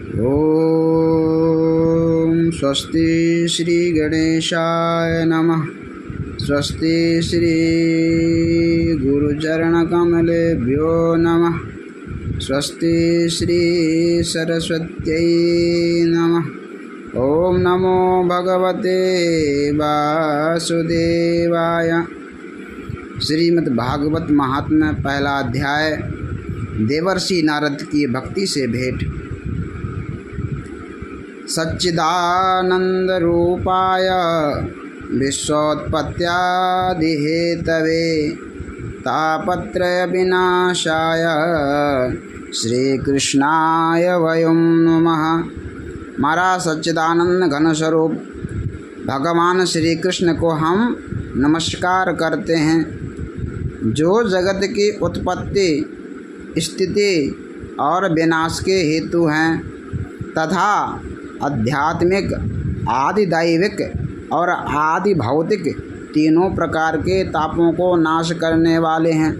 ओम स्वस्ति श्री गणेशाय नमः। स्वस्ति श्री गुरुचरणकमलेभ्यो नमः। स्वस्ति श्री सरस्वत्यै नमः। ओम नमो भगवते वासुदेवाय। श्रीमद् भागवत महात्म्य पहला अध्याय। देवर्षि नारद की भक्ति से भेंट। सच्चिदानंद रूपाय विश्वोत्पत्त्यादिहेतवे तापत्रय विनाशाय श्रीकृष्णाय वयं नमः। महाराज सच्चिदानंद घन स्वरूप भगवान श्री कृष्ण को हम नमस्कार करते हैं, जो जगत की उत्पत्ति, स्थिति और विनाश के हेतु हैं तथा आध्यात्मिक, आदि दैविक और आदि भौतिक तीनों प्रकार के तापों को नाश करने वाले हैं।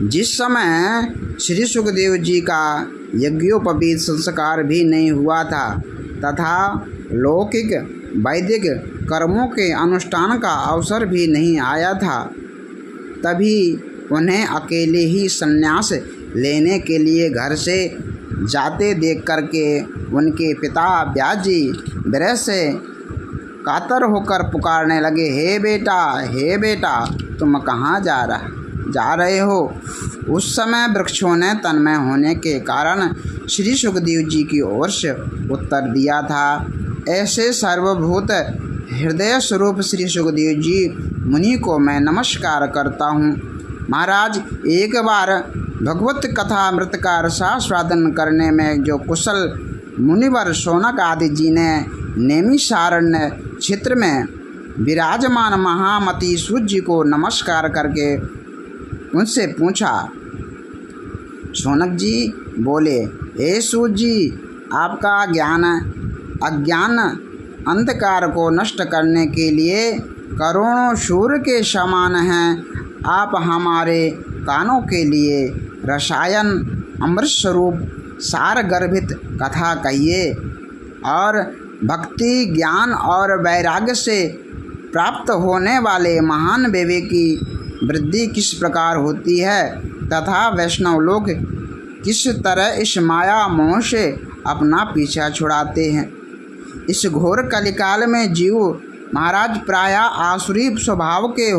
जिस समय श्री सुखदेव जी का यज्ञोपवीत संस्कार भी नहीं हुआ था तथा लौकिक वैदिक कर्मों के अनुष्ठान का अवसर भी नहीं आया था, तभी उन्हें अकेले ही संन्यास लेने के लिए घर से जाते देख करके उनके पिता व्यास जी विरह से कातर होकर पुकारने लगे, हे बेटा, तुम कहाँ जा रहे हो। उस समय वृक्षों ने तन्मय होने के कारण श्री सुखदेव जी की ओर से उत्तर दिया था, ऐसे सर्वभूत हृदय स्वरूप श्री सुखदेव जी मुनि को मैं नमस्कार करता हूँ। महाराज, एक बार भगवत कथा अमृत का रसास्वादन करने में जो कुशल मुनिवर शौनक आदि जी ने नैमिषारण्य क्षेत्र में विराजमान महामती सूत जी को नमस्कार करके उनसे पूछा। शौनक जी बोले, हे सूत जी, आपका अज्ञान अंधकार को नष्ट करने के लिए करोड़ों सूर्य के समान हैं। आप हमारे कानों के लिए रसायन अमृत स्वरूप सार गर्भित कथा कहिए और भक्ति, ज्ञान और वैराग्य से प्राप्त होने वाले महान विवेक की वृद्धि किस प्रकार होती है तथा वैष्णव लोग किस तरह इस माया मोह से अपना पीछा छुड़ाते हैं। इस घोर कलिकाल में जीव महाराज प्राय आसुरी स्वभाव के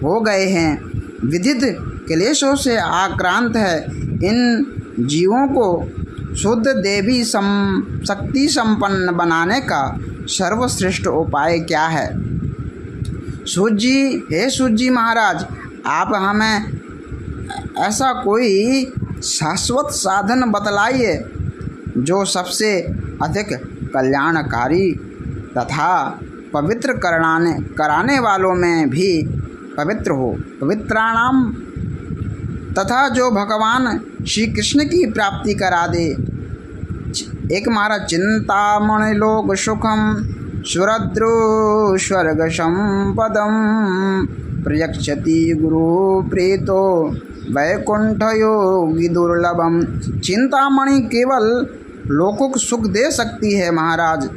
हो गए हैं, विदित क्लेशों से आक्रांत है। इन जीवों को शुद्ध देवी शक्ति संपन्न बनाने का सर्वश्रेष्ठ उपाय क्या है। सूत जी महाराज, आप हमें ऐसा कोई शाश्वत साधन बतलाइए जो सबसे अधिक कल्याणकारी तथा पवित्र कराने वालों में भी पवित्र हो, पवित्राणाम, तथा जो भगवान श्री कृष्ण की प्राप्ति करा दे। एक महाराज, चिंतामणि लोक सुखम सुरद्रो स्वर्ग संपदम प्रयक्षति गुरु प्रीतो वैकुंठ योगी दुर्लभम। चिंतामणि केवल लोकों सुख दे सकती है महाराज,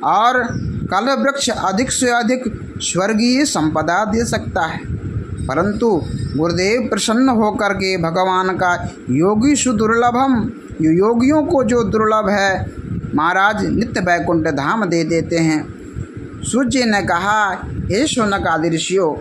और कल वृक्ष अधिक से अधिक स्वर्गीय संपदा दे सकता है, परंतु गुरुदेव प्रसन्न होकर के भगवान का योगी सुदुर्लभम, योगियों को जो दुर्लभ है महाराज नित्य वैकुंठ धाम दे देते हैं। सूर्य ने कहा, हे शौनक आदि ऋषियों,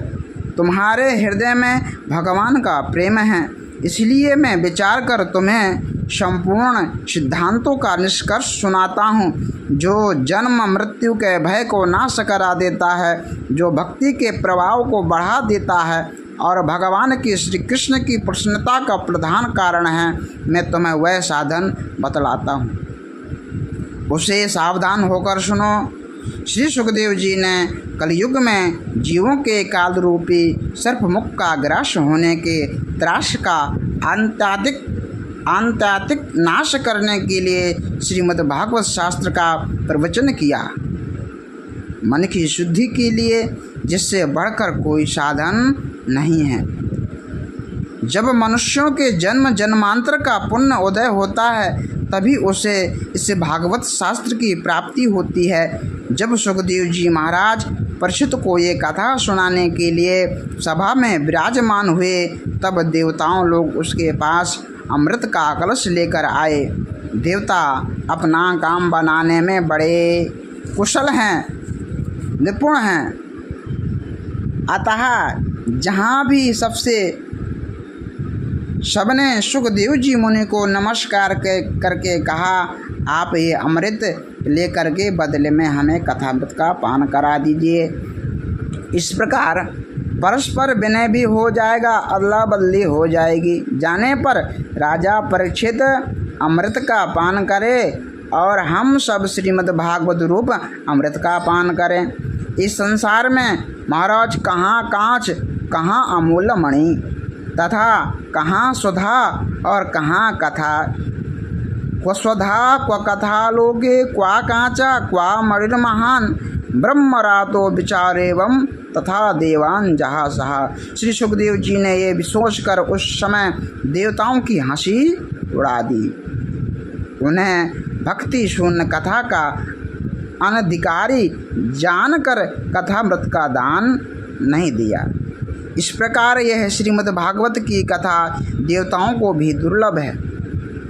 तुम्हारे हृदय में भगवान का प्रेम है, इसलिए मैं विचार कर तुम्हें संपूर्ण सिद्धांतों का निष्कर्ष सुनाता हूँ, जो जन्म मृत्यु के भय को नाश करा देता है, जो भक्ति के प्रभाव को बढ़ा देता है और भगवान की श्री कृष्ण की प्रसन्नता का प्रधान कारण है। मैं तुम्हें वह साधन बतलाता हूँ, उसे सावधान होकर सुनो। श्री सुखदेव जी ने कलयुग में जीवों के काल रूपी सर्पमुख का ग्रास होने के त्रास का आंतातिक नाश करने के लिए श्रीमद् भागवत शास्त्र का प्रवचन किया। मन की शुद्धि के लिए जिससे बढ़कर कोई साधन नहीं है। जब मनुष्यों के जन्म जन्मांतर का पुण्य उदय होता है तभी उसे इस भागवत शास्त्र की प्राप्ति होती है। जब सुखदेव जी महाराज परीक्षित को ये कथा सुनाने के लिए सभा में विराजमान हुए तब देवताओं लोग उसके पास अमृत का कलश लेकर आए। देवता अपना काम बनाने में बड़े कुशल हैं, निपुण हैं, अतः जहाँ भी सबने सुखदेव जी मुनि को नमस्कार करके कहा, आप ये अमृत लेकर के बदले में हमें कथामृत का पान करा दीजिए। इस प्रकार परस्पर विनय भी हो जाएगा, अदला बदली हो जाएगी। जाने पर राजा परीक्षित अमृत का पान करे और हम सब श्रीमद् भागवत रूप अमृत का पान करें। इस संसार में महाराज कहाँ कांच, कहाँ अमूल्य मणि तथा कहाँ सुधा और कहाँ कथा। क्व स्वधा क्व कथा लोके क्वा कांचा क्वा मणिर्महान ब्रह्मरातो विचारेवं तथा देवान जहाँ सहा। श्री सुखदेव जी ने ये सोचकर उस समय देवताओं की हंसी उड़ा दी। उन्हें भक्ति शून्य कथा का अनधिकारी जानकर कथामृत का दान नहीं दिया। इस प्रकार यह श्रीमद् भागवत की कथा देवताओं को भी दुर्लभ है।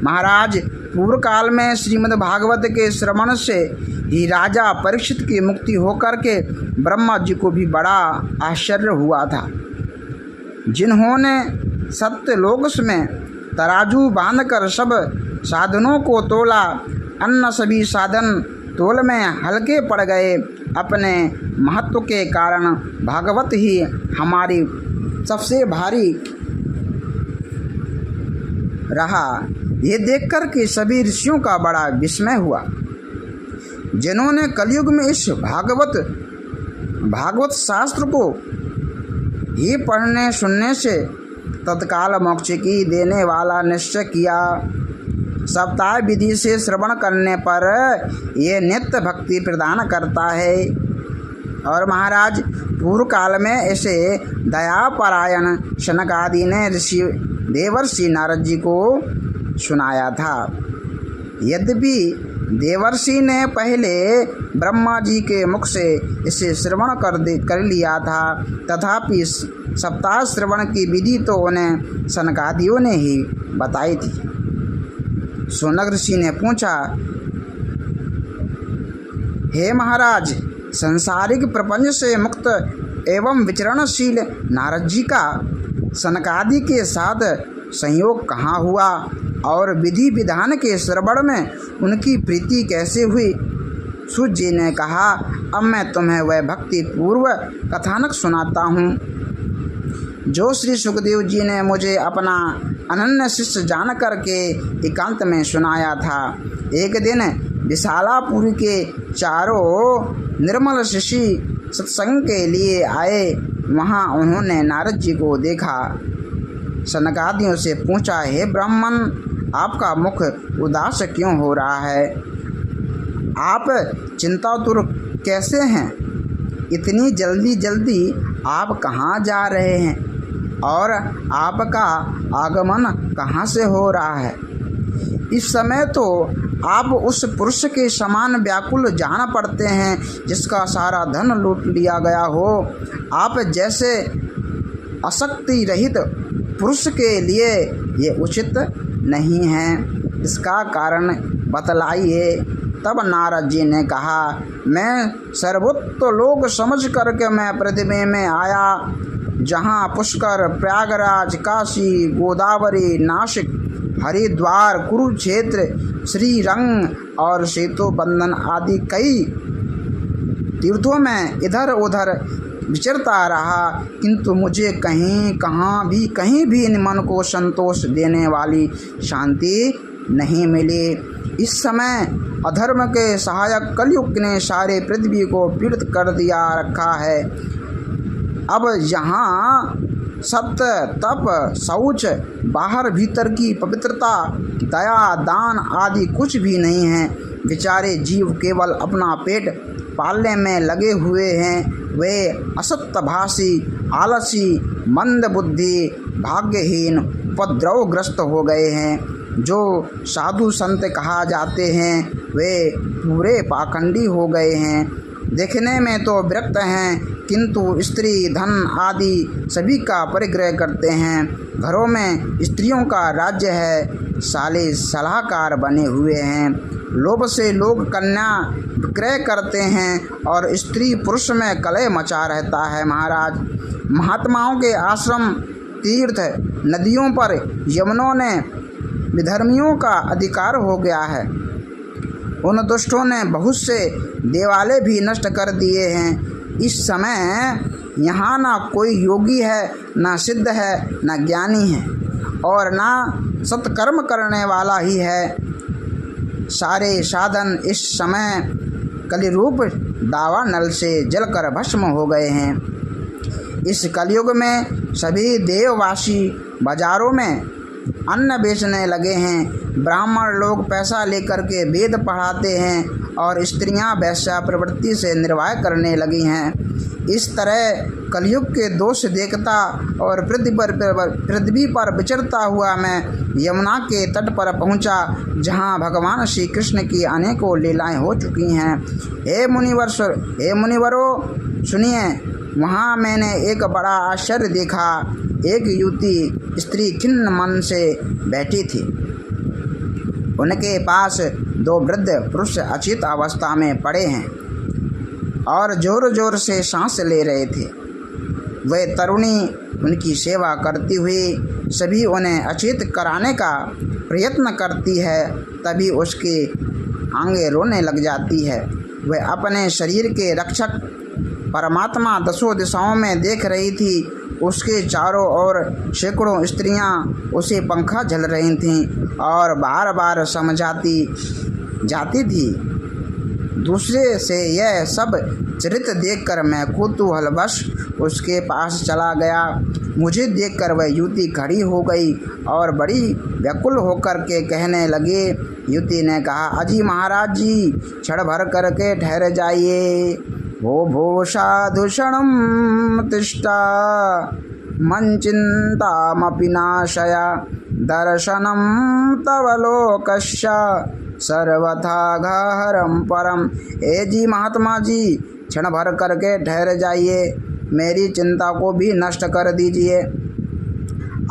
महाराज पूर्व काल में श्रीमद् भागवत के श्रवण से ही राजा परीक्षित की मुक्ति होकर के ब्रह्मा जी को भी बड़ा आश्चर्य हुआ था। जिन्होंने सत्यलोक में तराजू बांधकर सब साधनों को तोला, अन्य सभी साधन तोल में हल्के पड़ गए। अपने महत्व के कारण भागवत ही हमारी सबसे भारी रहा। ये देखकर के सभी ऋषियों का बड़ा विस्मय हुआ, जिन्होंने कलयुग में इस भागवत शास्त्र को ही पढ़ने सुनने से तत्काल मोक्ष की देने वाला निश्चय किया। सप्ताह विधि से श्रवण करने पर ये नित्य भक्ति प्रदान करता है। और महाराज पूर्व काल में ऐसे दयापरायण शनक आदि ने ऋषि देवर्षि नारद जी को सुनाया था। यद्यपि देवर्षि ने पहले ब्रह्मा जी के मुख से इसे श्रवण कर लिया था, तथापि सप्ताह श्रवण की विधि तो उन्हें सनकादियों ने ही बताई थी। शौनक ऋषि ने पूछा, हे महाराज, सांसारिक प्रपंच से मुक्त एवं विचरणशील नारद जी का सनकादि के साथ संयोग कहाँ हुआ और विधि विधान के श्रवण में उनकी प्रीति कैसे हुई? सूत जी ने कहा, अब मैं तुम्हें वह भक्ति पूर्व कथानक सुनाता हूँ जो श्री सुखदेव जी ने मुझे अपना अनन्य शिष्य जान करके एकांत में सुनाया था। एक दिन विशालापुरी के चारों निर्मल शिष्य सत्संग के लिए आए। वहाँ उन्होंने नारद जी को देखा। सनकादियों से पूछा, हे ब्राह्मण, आपका मुख उदास क्यों हो रहा है? आप चिंतातुर कैसे हैं? इतनी जल्दी आप कहाँ जा रहे हैं और आपका आगमन कहाँ से हो रहा है? इस समय तो आप उस पुरुष के समान व्याकुल जान पड़ते हैं जिसका सारा धन लूट लिया गया हो। आप जैसे आसक्ति रहित पुरुष के लिए ये उचित नहीं है, इसका कारण बतलाइए। तब नारद जी ने कहा, मैं सर्वोत्त लोक समझ करके मैं पृथ्वी में आया, जहाँ पुष्कर, प्रयागराज, काशी, गोदावरी, नासिक, हरिद्वार, कुरुक्षेत्र, श्रीरंग और सेतुबंधन आदि कई तीर्थों में इधर उधर विचरता रहा, किंतु मुझे कहीं भी मन को संतोष देने वाली शांति नहीं मिली। इस समय अधर्म के सहायक कलयुग ने सारे पृथ्वी को पीड़ित कर दिया रखा है। अब यहाँ सत्य, तप, शौच, बाहर भीतर की पवित्रता, दया, दान आदि कुछ भी नहीं है। बेचारे जीव केवल अपना पेट पालने में लगे हुए हैं। वे असत्यभाषी, आलसी, मंद बुद्धि, भाग्यहीन उपद्रवग्रस्त हो गए हैं। जो साधु संत कहा जाते हैं वे पूरे पाखंडी हो गए हैं। देखने में तो विरक्त हैं, किंतु स्त्री धन आदि सभी का परिग्रह करते हैं। घरों में स्त्रियों का राज्य है, साले सलाहकार बने हुए हैं। लोभ से लोग कन्या विक्रय करते हैं और स्त्री पुरुष में कलह मचा रहता है। महाराज, महात्माओं के आश्रम, तीर्थ, नदियों पर यमुनों ने विधर्मियों का अधिकार हो गया है। उन दुष्टों ने बहुत से देवालय भी नष्ट कर दिए हैं। इस समय यहाँ ना कोई योगी है, ना सिद्ध है, ना ज्ञानी है और ना सत्कर्म करने वाला ही है। सारे साधन इस समय कलिरूप दावा नल से जलकर भस्म हो गए हैं। इस कलयुग में सभी देववासी बाजारों में अन्न बेचने लगे हैं। ब्राह्मण लोग पैसा लेकर के वेद पढ़ाते हैं और स्त्रियां वैश्या प्रवृत्ति से निर्वाह करने लगी हैं। इस तरह कलयुग के दोष देखता और पृथ्वी पर विचरता हुआ मैं यमुना के तट पर पहुंचा, जहां भगवान श्री कृष्ण की अनेकों लीलाएं हो चुकी हैं। हे मुनिवरों, सुनिए, वहाँ मैंने एक बड़ा आश्चर्य देखा। एक युवती स्त्री खिन्न मन से बैठी थी। उनके पास दो वृद्ध पुरुष अचेत अवस्था में पड़े हैं और जोर जोर से सांस ले रहे थे। वह तरुणी उनकी सेवा करती हुई सभी उन्हें अचेत कराने का प्रयत्न करती है, तभी उसके आंगें रोने लग जाती है। वह अपने शरीर के रक्षक परमात्मा दसों दिशाओं में देख रही थी। उसके चारों ओर सैकड़ों स्त्रियां उसे पंखा झल रही थीं और बार बार समझाती जाती थी। दूसरे से यह सब चरित्र देखकर मैं कौतूहलवश उसके पास चला गया। मुझे देखकर वह युवती खड़ी हो गई और बड़ी व्याकुल होकर के कहने लगी। युवती ने कहा, अजी महाराज जी, क्षण भर करके ठहर जाइए। भो साधु क्षणं तिष्ठा मञ्चिन्तामपि नाशय दर्शनं तव लोकस्य सर्वथा घहरं परम। ए जी महात्मा जी, क्षण भर करके ठहर जाइए, मेरी चिंता को भी नष्ट कर दीजिए।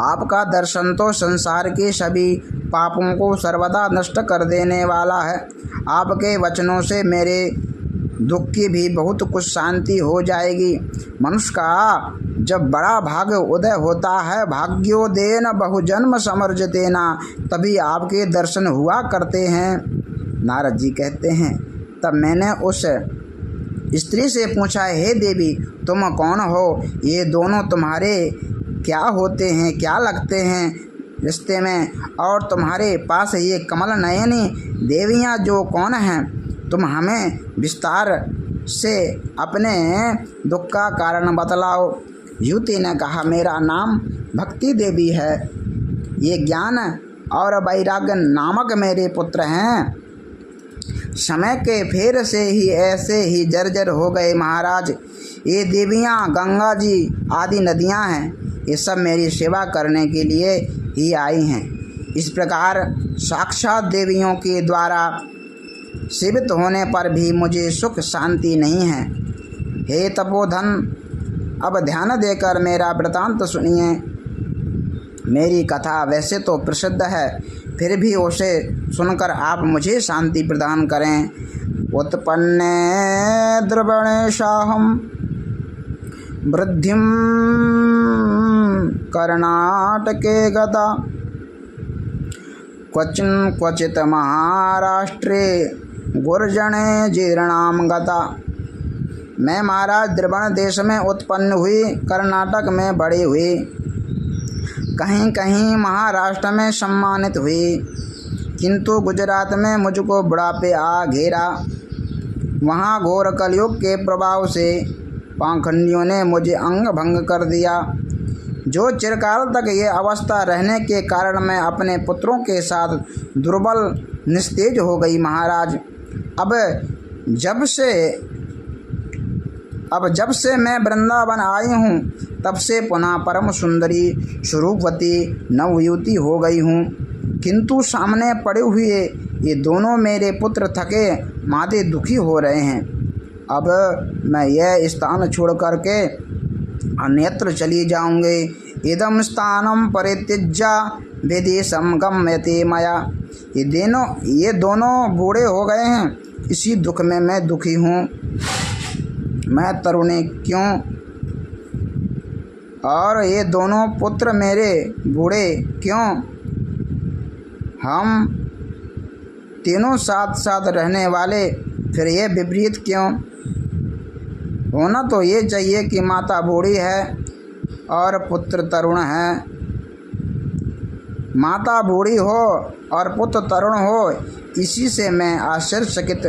आपका दर्शन तो संसार के सभी पापों को सर्वदा नष्ट कर देने वाला है। आपके वचनों से मेरे दुख की भी बहुत कुछ शांति हो जाएगी। मनुष्य का जब बड़ा भाग्य उदय होता है, भाग्योदयेन बहुजन्म समर्जतेना, तभी आपके दर्शन हुआ करते हैं। नारद जी कहते हैं, तब मैंने उस स्त्री से पूछा, हे देवी, तुम कौन हो? ये दोनों तुम्हारे क्या होते हैं, क्या लगते हैं रिश्ते में? और तुम्हारे पास ये कमल नयनी देवियाँ जो कौन हैं? तुम हमें विस्तार से अपने दुख का कारण बतलाओ। युवती ने कहा, मेरा नाम भक्ति देवी है। ये ज्ञान और वैराग्य नामक मेरे पुत्र हैं। समय के फेर से ही ऐसे ही जर्जर हो गए महाराज। ये देवियाँ गंगा जी आदि नदियाँ हैं। ये सब मेरी सेवा करने के लिए ही आई हैं। इस प्रकार साक्षात देवियों के द्वारा सेवित होने पर भी मुझे सुख शांति नहीं है। हे तपोधन, अब ध्यान देकर मेरा वृतांत सुनिए। मेरी कथा वैसे तो प्रसिद्ध है, फिर भी उसे सुनकर आप मुझे शांति प्रदान करें। उत्पन्ने द्रवणेशाहम वृद्धिं कर्णाटके गता क्वचित महाराष्ट्रे गुर्जने जीर्णाम गता। मैं महाराज द्रवण देश में उत्पन्न हुई, कर्नाटक में बड़ी हुई, कहीं कहीं महाराष्ट्र में सम्मानित हुई, किंतु गुजरात में मुझको बुढ़ापे आ घेरा। वहाँ घोर कलयुग के प्रभाव से पाखंडियों ने मुझे अंग भंग कर दिया। जो चिरकाल तक ये अवस्था रहने के कारण मैं अपने पुत्रों के साथ दुर्बल निस्तेज हो गई महाराज। अब जब से मैं वृंदावन आई हूँ, तब से पुनः परम सुंदरी स्वरूपवती नवयुवती हो गई हूँ। किंतु सामने पड़े हुए ये दोनों मेरे पुत्र थके मादे दुखी हो रहे हैं। अब मैं यह स्थान छोड़ करके अन्यत्र चली जाऊंगी। इदम स्थानम परित्यज्य विदेशम गम्यते मया। ये दोनों बूढ़े हो गए हैं, इसी दुख में मैं दुखी हूँ। मैं तरुणी क्यों, और ये दोनों पुत्र मेरे बूढ़े क्यों? हम तीनों साथ साथ रहने वाले, फिर ये विपरीत क्यों? होना तो ये चाहिए कि माता बूढ़ी है और पुत्र तरुण है। माता बूढ़ी हो और पुत्र तरुण हो, इसी से मैं आश्चर्यचकित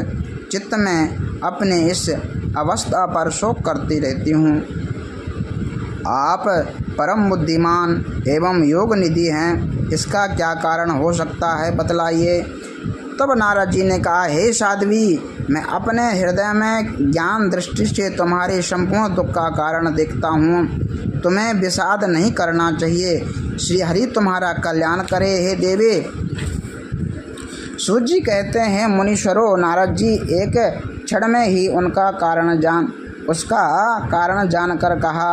चित्त में अपने इस अवस्था पर शोक करती रहती हूँ। आप परम बुद्धिमान एवं योग निधि हैं, इसका क्या कारण हो सकता है, बतलाइए। तब नारद जी ने कहा, हे साध्वी, मैं अपने हृदय में ज्ञान दृष्टि से तुम्हारे संपूर्ण दुख का कारण देखता हूँ। तुम्हें विषाद नहीं करना चाहिए। श्री हरि तुम्हारा कल्याण करे। हे देवी। सूत जी कहते हैं, मुनीश्वरों, नारद जी एक क्षण में ही उसका कारण जानकर कहा।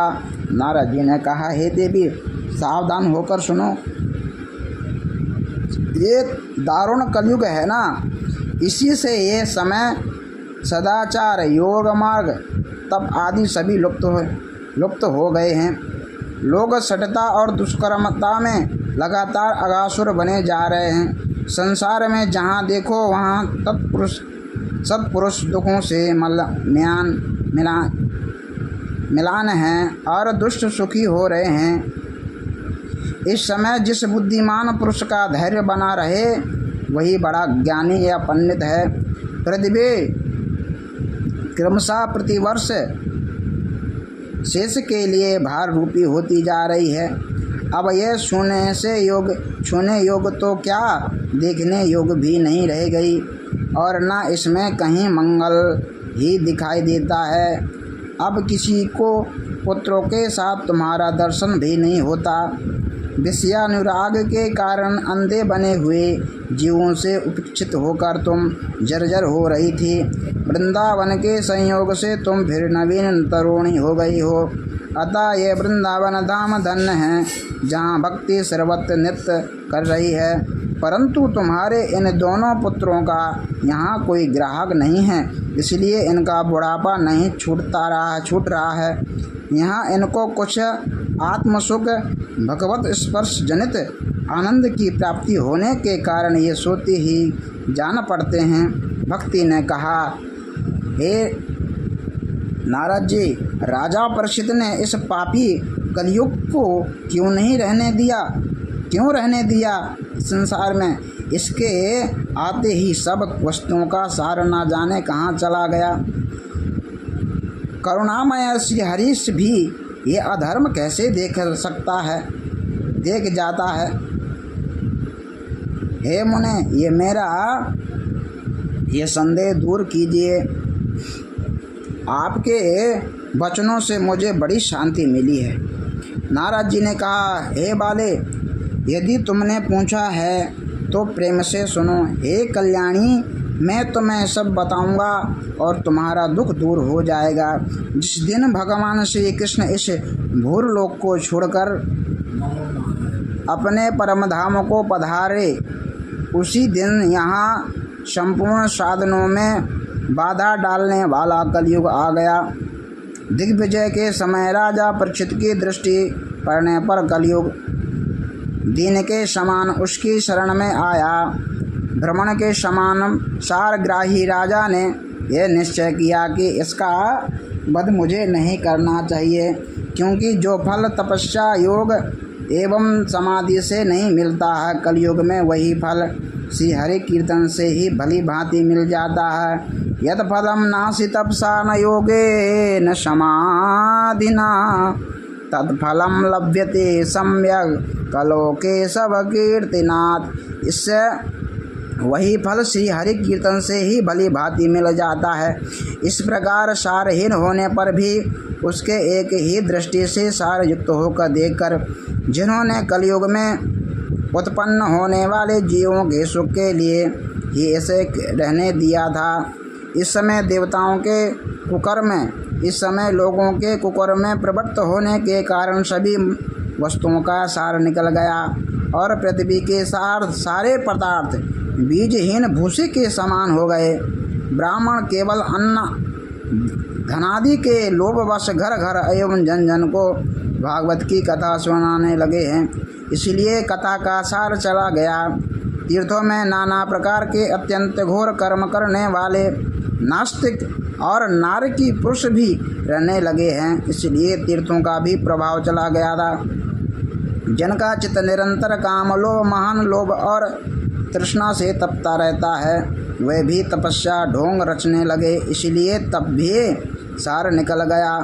नारद जी ने कहा, हे देवी, सावधान होकर सुनो। ये दारुण कलयुग है ना, इसी से ये समय सदाचार, योग मार्ग, तप आदि सभी लुप्त हो गए हैं। लोग सठता और दुष्कर्मता में लगातार अगासुर बने जा रहे हैं। संसार में जहाँ देखो वहाँ सत्पुरुष दुखों से मिलान हैं और दुष्ट सुखी हो रहे हैं। इस समय जिस बुद्धिमान पुरुष का धैर्य बना रहे, वही बड़ा ज्ञानी या पंडित है। पृथ्वी क्रमशः प्रतिवर्ष शेष के लिए भार रूपी होती जा रही है। अब यह छूने योग तो क्या, देखने योग भी नहीं रह गई, और न इसमें कहीं मंगल ही दिखाई देता है। अब किसी को पुत्रों के साथ तुम्हारा दर्शन भी नहीं होता। विषयानुराग के कारण अंधे बने हुए जीवों से उपेक्षित होकर तुम जर्जर हो रही थी। वृंदावन के संयोग से तुम फिर नवीन तरुणी हो गई हो। अतः ये वृंदावन धाम धन्य है, जहाँ भक्ति सर्वत्र नृत्य कर रही है। परंतु तुम्हारे इन दोनों पुत्रों का यहाँ कोई ग्राहक नहीं है, इसलिए इनका बुढ़ापा नहीं छूट रहा है। यहाँ इनको कुछ आत्मसुख, भगवत स्पर्श जनित आनंद की प्राप्ति होने के कारण ये सोते ही जान पड़ते हैं। भक्ति ने कहा, हे नारद जी, राजा परीक्षित ने इस पापी कलयुग को क्यों रहने दिया संसार में? इसके आते ही सब वस्तुओं का सार ना जाने कहाँ चला गया। करुणामय श्री हरीश भी ये अधर्म कैसे देख जाता है। हे मुने, ये मेरा ये संदेह दूर कीजिए। आपके वचनों से मुझे बड़ी शांति मिली है। नारद जी ने कहा, हे बाले, यदि तुमने पूछा है तो प्रेम से सुनो। हे कल्याणी, मैं तुम्हें सब बताऊंगा और तुम्हारा दुख दूर हो जाएगा। जिस दिन भगवान श्री कृष्ण इस भूरलोक को छोड़कर अपने परम धाम को पधारे, उसी दिन यहाँ संपूर्ण साधनों में बाधा डालने वाला कलयुग आ गया। दिग्विजय के समय राजा परीक्षित की दृष्टि पड़ने पर कलयुग दीन के समान उसकी शरण में आया। भ्रमण के समान सारग्राही राजा ने यह निश्चय किया कि इसका वध मुझे नहीं करना चाहिए, क्योंकि जो फल तपस्या, योग एवं समाधि से नहीं मिलता है, कलयुग में वही फल श्री हरि कीर्तन से ही भली भांति मिल जाता है। यद फलम नासी तपसा न योगे न समाधिना तत्फलम लभ्यते सम्यक कलोके सब कीर्तिनाथ। इससे वही फल श्री हरि कीर्तन से ही भली भांति मिल जाता है। इस प्रकार सारहीन होने पर भी उसके एक ही दृष्टि से सार युक्त होकर देखकर जिन्होंने कलयुग में उत्पन्न होने वाले जीवों के सुख के लिए ही ऐसे रहने दिया था। इस समय देवताओं के कुकर्म में, इस समय लोगों के कुकर्म में प्रवृत्त होने के कारण सभी वस्तुओं का सार निकल गया और पृथ्वी के सारे पदार्थ बीजहीन भूसे के समान हो गए। ब्राह्मण केवल अन्न धनादि के लोभवश घर घर एवं जन जन को भागवत की कथा सुनाने लगे हैं। इसलिए कथा का सार चला गया। तीर्थों में नाना प्रकार के अत्यंत घोर कर्म करने वाले नास्तिक और नारकी पुरुष भी रहने लगे हैं। इसलिए तीर्थों का भी प्रभाव चला गया था। जिनका चित्त निरंतर काम लोभ, महान लोभ और तृष्णा से तपता रहता है, वे भी तपस्या ढोंग रचने लगे। इसलिए तप भी सार निकल गया।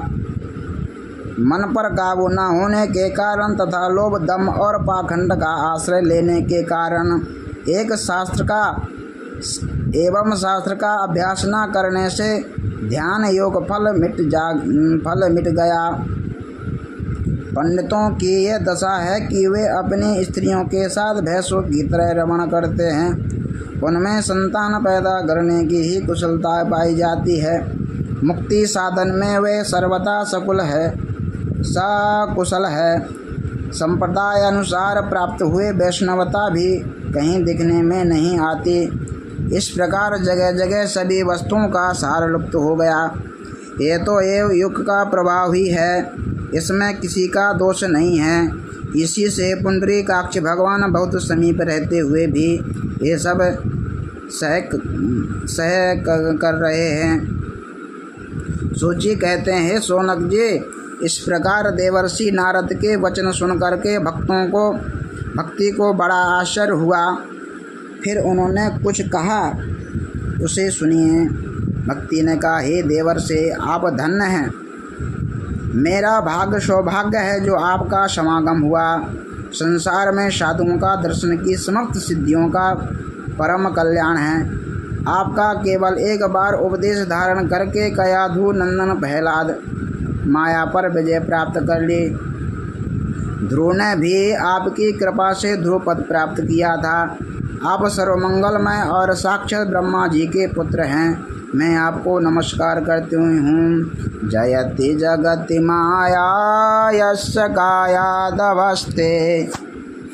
मन पर काबू न होने के कारण तथा लोभ, दम और पाखंड का आश्रय लेने के कारण एक शास्त्र का अभ्यास न करने से ध्यान योग फल मिट गया। पंडितों की यह दशा है कि वे अपनी स्त्रियों के साथ भैंसों की तरह रमण करते हैं। उनमें संतान पैदा करने की ही कुशलता पाई जाती है। मुक्ति साधन में वे सर्वथा सकुशल है। संप्रदाय अनुसार प्राप्त हुए वैष्णवता भी कहीं दिखने में नहीं आती। इस प्रकार जगह जगह सभी वस्तुओं का सार लुप्त हो गया। ये तो एवं युग का प्रभाव ही है, इसमें किसी का दोष नहीं है। इसी से पुंडरीकाक्ष भगवान बहुत समीप रहते हुए भी ये सब सह कर रहे हैं। सूची कहते हैं, सोनक जी, इस प्रकार देवर्षि नारद के वचन सुन करके भक्ति को बड़ा आश्चर्य हुआ। फिर उन्होंने कुछ कहा, उसे सुनिए। भक्ति ने कहा, हे देवर्षि, आप धन्य हैं। मेरा भाग्य सौभाग्य है जो आपका समागम हुआ। संसार में साधुओं का दर्शन की समस्त सिद्धियों का परम कल्याण है। आपका केवल एक बार उपदेश धारण करके कयाधु नंदन प्रहलाद माया पर विजय प्राप्त कर ली। ध्रुव ने भी आपकी कृपा से ध्रुव पद प्राप्त किया था। आप सर्वमंगलमय और साक्षात ब्रह्मा जी के पुत्र हैं। मैं आपको नमस्कार करती हूँ। जयति जगति माया यस्य कायादवस्थे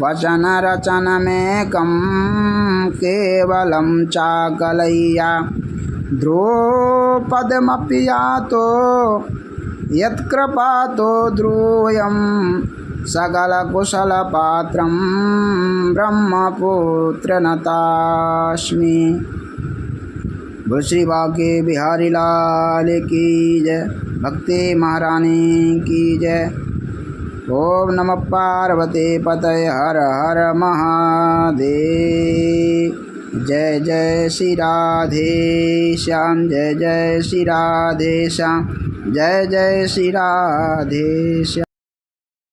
वचन रचन में कम केवलम चाकलय्या ध्रुवपदमपि यातो यत्कृपातो ध्रुवयं सकल कुशल पात्रं ब्रह्मपुत्र नतास्मि। बोल श्री बांके बिहारी लाल की जय। भक्ति महारानी की जय। ओम नमः पार्वती पतये हर हर महादेव। जय जय श्री राधे श्याम, जय जय श्री राधे श्याम, जय जय श्री राधे श्याम।